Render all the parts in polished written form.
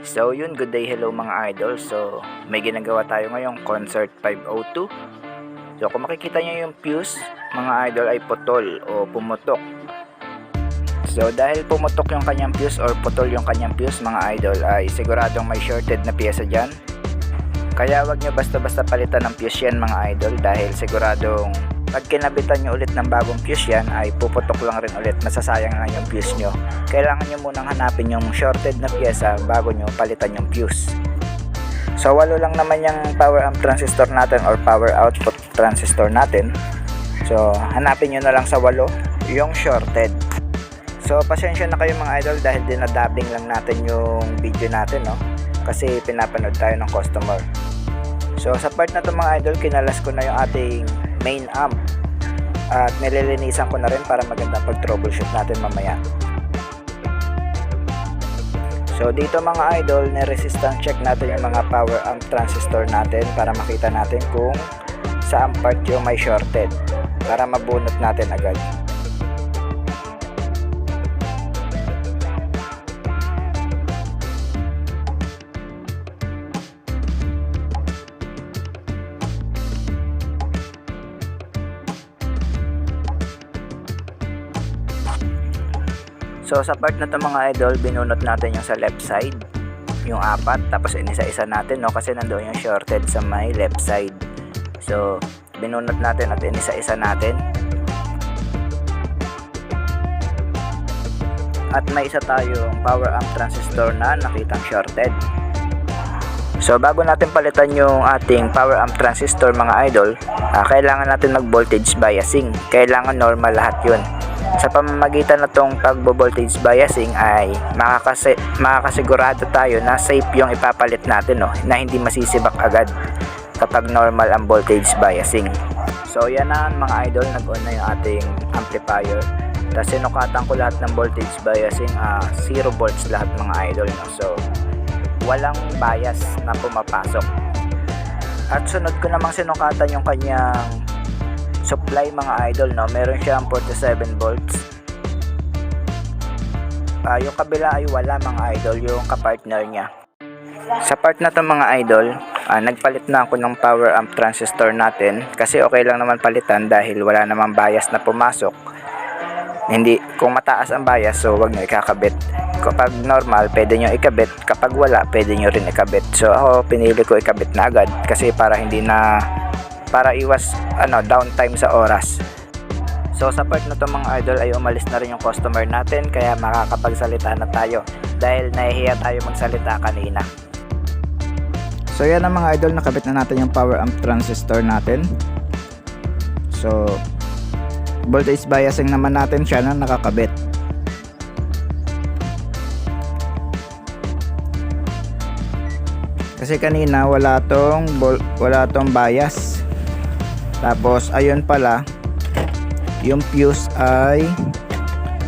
So yun, good day, hello mga idol. So may ginagawa tayo ngayong Concert 502. So kung makikita nyo yung fuse mga idol ay putol o pumutok. So dahil pumutok yung kanyang fuse or putol yung kanyang fuse mga idol, ay siguradong may shorted na piyesa dyan. Kaya wag nyo basta-basta palitan ng fuse yan mga idol, dahil siguradong pag kinabitan nyo ulit ng bagong fuse yan ay puputok lang rin ulit, masasayang lang yung fuse nyo. Kailangan nyo munang hanapin yung shorted na piyesa bago nyo palitan yung fuse. So 8 lang naman yung power amp transistor natin or power output transistor natin. So hanapin nyo na lang sa 8 yung shorted. So pasensya na kayo mga idol dahil dinadubbing lang natin yung video natin, no? Kasi pinapanood tayo ng customer. So sa part na to mga idol, kinalas ko na yung ating main amp at nililinisan ko na rin para maganda pag troubleshoot natin mamaya. So dito mga idol, ni-resistance check natin yung mga power amp transistor natin para makita natin kung saan part yung may shorted para mabunot natin agad. So sa part na to mga idol, binunot natin yung sa left side, yung 4, tapos inisa-isa natin, no, kasi nandoon yung shorted sa may left side. So binunot natin at inisa-isa natin. At may isa tayong power amp transistor na nakitang shorted. So bago natin palitan yung ating power amp transistor mga idol, kailangan natin mag voltage biasing. Kailangan normal lahat yun. Sa pamamagitan na tong pagbo-voltage biasing ay makakasigurado tayo na safe yung ipapalit natin, no, na hindi masisibak agad kapag normal ang voltage biasing. So yan na mga idol, nag-on na yung ating amplifier. Tapos sinukatan ko lahat ng voltage biasing, 0 volts lahat mga idol, no? So walang bias na pumapasok. At sunod ko namang sinukatan yung kanyang supply mga idol, no? Meron siyang 47 volts. Yung kabila ay wala mga idol, yung kapartner niya. Sa part na to mga idol, nagpalit na ako ng power amp transistor natin kasi okay lang naman palitan dahil wala namang bias na pumasok. Hindi, kung mataas ang bias, so wag nyo ikakabit. Kapag normal, pwede nyo ikabit. Kapag wala, pwede nyo rin ikabit. So ako, pinili ko ikabit na agad kasi para iwas downtime sa oras. So sa part na to mga idol ay umalis na rin yung customer natin, kaya makakapagsalita na tayo dahil nahihiya tayo magsalita kanina. So yan ang mga idol, nakabit na natin yung power amp transistor natin. So voltage biasing naman natin siya na nakakabit. Kasi kanina wala tong bias. Tapos ayun pala, yung fuse ay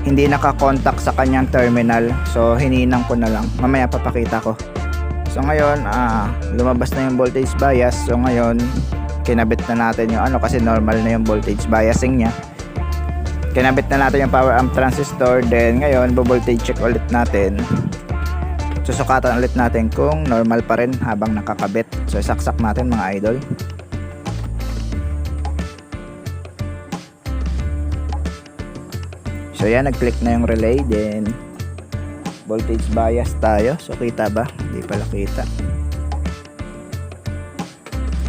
hindi nakakontak sa kanyang terminal. So hininang ko na lang. Mamaya papakita ko. So ngayon, lumabas na yung voltage bias. So ngayon, kinabit na natin yung kasi normal na yung voltage biasing niya. Kinabit na natin yung power amp transistor. Then ngayon, voltage check ulit natin. Susukatan ulit natin kung normal pa rin habang nakakabit. So isaksak natin mga idol. So yan, nag-click na yung relay, then voltage bias tayo. So kita ba? Hindi pala kita.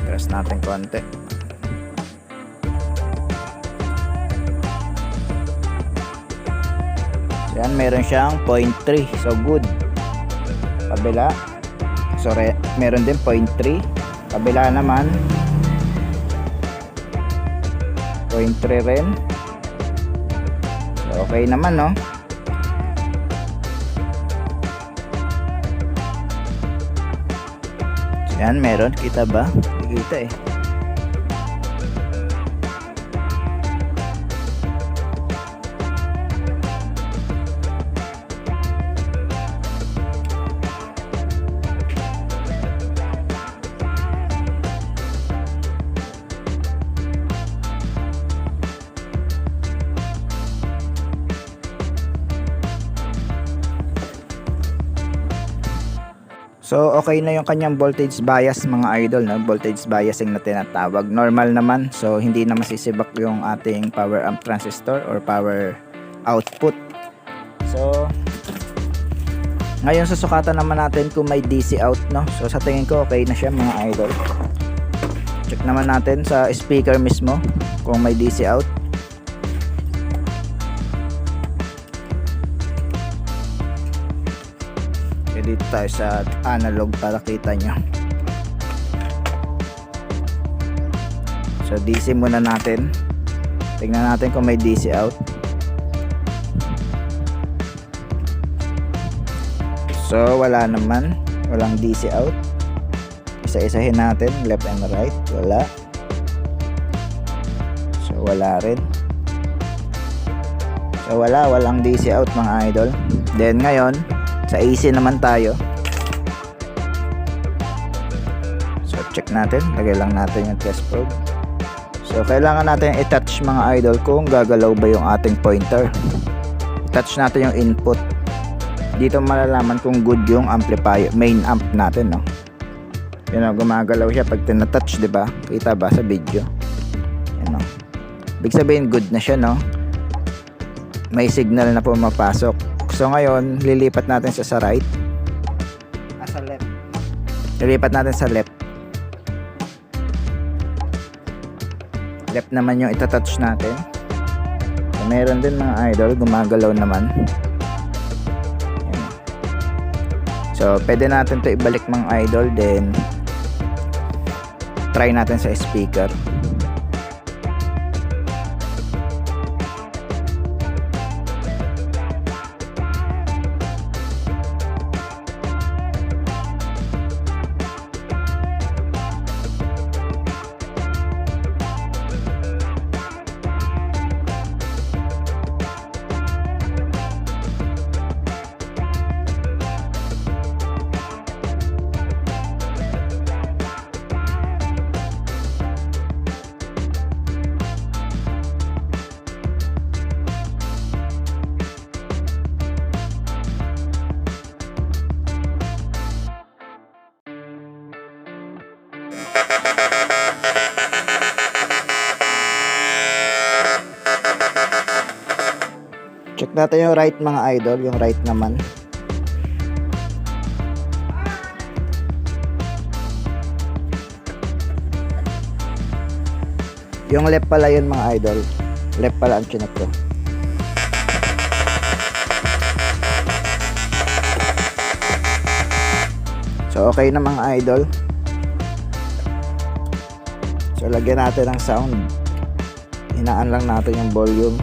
Press natin konti. So yan, meron siyang 0.3. So good. Kabila. So meron din 0.3. Kabila naman 0.3 rin. Okay naman, no? So yan, meron. Kita ba? Hindi kita eh. So okay na yung kanyang voltage bias mga idol, no? Voltage biasing na tinatawag. Normal naman, so hindi na masisibak yung ating power amp transistor or power output. So ngayon susukatan naman natin kung may DC out, no? So sa tingin ko okay na siya mga idol. Check naman natin sa speaker mismo kung may DC out. Dito tayo sa analog para kita nyo. So DC muna natin. Tingnan natin kung may DC out. So wala naman, walang DC out. Isa-isahin natin left and right, wala. So wala rin. So walang DC out mga idol. Then ngayon sa AC naman tayo. So check natin, lagay lang natin yung test probe. So kailangan natin i-touch mga idol kung gagalaw ba yung ating pointer. I-touch natin yung input. Dito malalaman kung good yung amplifier, main amp natin, no. Yun, gumagalaw siya pag tinatouch, di ba? Kita ba sa video? Yan, no. Ibig sabihin good na siya, no. May signal na pumapasok. So ngayon, lilipat natin siya sa right. Sa left. Lilipat natin sa left. Left naman yung itatouch natin. So, meron din mga idol, gumagalaw naman. Ayan. So pwede natin to ibalik mga idol. Then try natin sa speaker. Check natin yung right mga idol, yung right naman. Yung left pala yun mga idol. Left pala ang chinek ko. So okay na mga idol. So lagyan natin ng sound. Hinaan lang natin yung volume.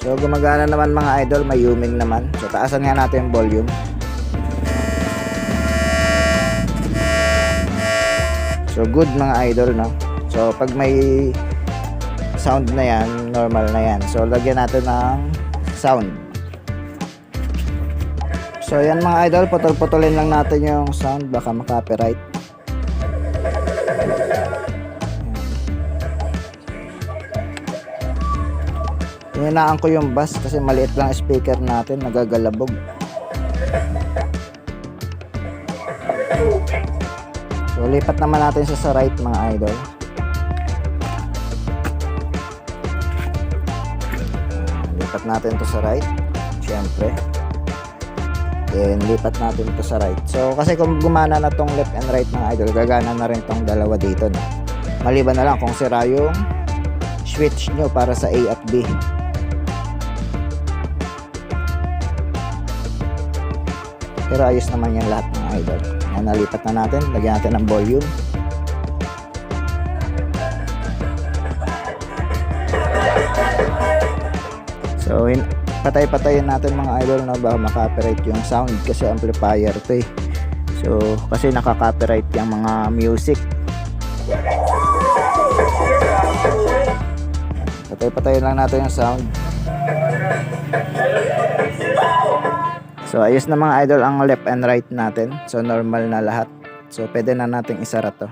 So gumagana naman mga idol, may humming naman. So taasan nga natin yung volume. So good mga idol, no. So pag may sound na yan, normal na yan. So lagyan natin ng sound. So yan mga idol, putol-putulin lang natin yung sound, baka maka-copyright. Hinaan ko yung bass kasi maliit lang speaker natin, nagagalabog. So lipat naman natin siya sa right mga idol. Lipat natin to sa right, syempre. Then lipat natin to sa right. So kasi kung gumana na tong left and right mga idol, gagana na rin tong dalawa dito, no? Maliban na lang kung sira yung switch nyo para sa A at B. Pero ayos naman yan lahat mga idol. Yan, nalipat na natin. Lagyan natin ng volume. So patay-patayin natin mga idol na baka maka-copyright yung sound kasi amplifier to eh. So kasi naka-copyright yung mga music. Patay-patayin lang natin yung sound. So ayos na mga idol ang left and right natin. So normal na lahat. So pwede na nating isara to.